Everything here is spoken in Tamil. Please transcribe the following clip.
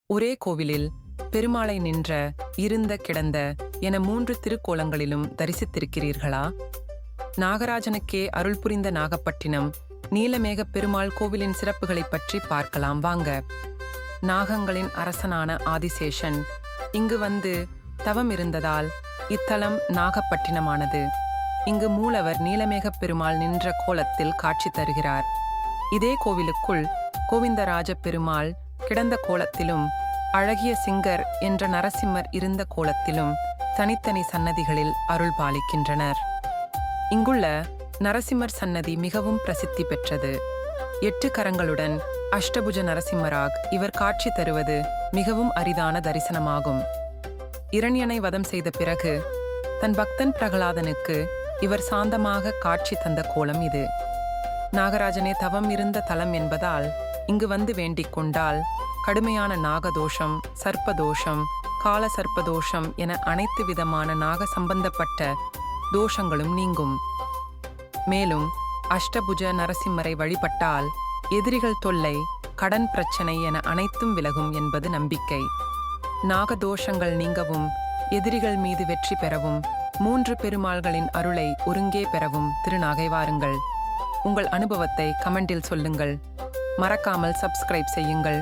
ஒரே கோவிலில் பெருமாளை நின்ற, இருந்த, கிடந்த என 3 திருக்கோலங்களிலும் தரிசித்திருக்கிறீர்களா? நாகராஜனுக்கே அருள் புரிந்த நாகப்பட்டினம் நீலமேகப் பெருமாள் கோவிலின் சிறப்புகளைப் பற்றி பார்க்கலாம் வாங்க. நாகங்களின் அரசனான ஆதிசேஷன் இங்கு வந்து தவம் இருந்ததால் இத்தலம் நாகப்பட்டினமானது. இங்கு மூலவர் நீலமேகப் பெருமாள் நின்ற கோலத்தில் காட்சி தருகிறார். இதே கோவிலுக்குள் கோவிந்தராஜ பெருமாள் கிடந்த கோலத்திலும் அழகிய சிங்கர் என்ற நரசிம்மர் இருந்த கோலத்திலும் தனித்தனி சன்னதிகளில் அருள் பாலிக்கின்றனர். இங்குள்ள நரசிம்மர் சன்னதி மிகவும் பிரசித்தி பெற்றது. 8 கரங்களுடன் அஷ்டபுஜ நரசிம்மராக் இவர் காட்சி தருவது மிகவும் அரிதான தரிசனமாகும். இரண்யனை வதம் செய்த பிறகு தன் பக்தன் பிரகலாதனுக்கு இவர் சாந்தமாக காட்சி தந்த கோலம் இது. நாகராஜனே தவம் இருந்த தலம் என்பதால் இங்கு வந்து வேண்டிக் கொண்டால் கடுமையான நாகதோஷம், சர்ப்பதோஷம், கால சர்ப்பதோஷம் என அனைத்து விதமான நாக சம்பந்தப்பட்ட தோஷங்களும் நீங்கும். மேலும் அஷ்டபுஜ நரசிம்மரை வழிபட்டால் எதிரிகள் தொல்லை, கடன் பிரச்சனை என அனைத்தும் விலகும் என்பது நம்பிக்கை. நாகதோஷங்கள் நீங்கவும், எதிரிகள் மீது வெற்றி பெறவும், 3 பெருமாள்களின் அருளை ஒருங்கே பெறவும் திருநாகை வாருங்கள். உங்கள் அனுபவத்தை கமெண்டில் சொல்லுங்கள். மறக்காமல் சப்ஸ்கிரைப் செய்யுங்கள்.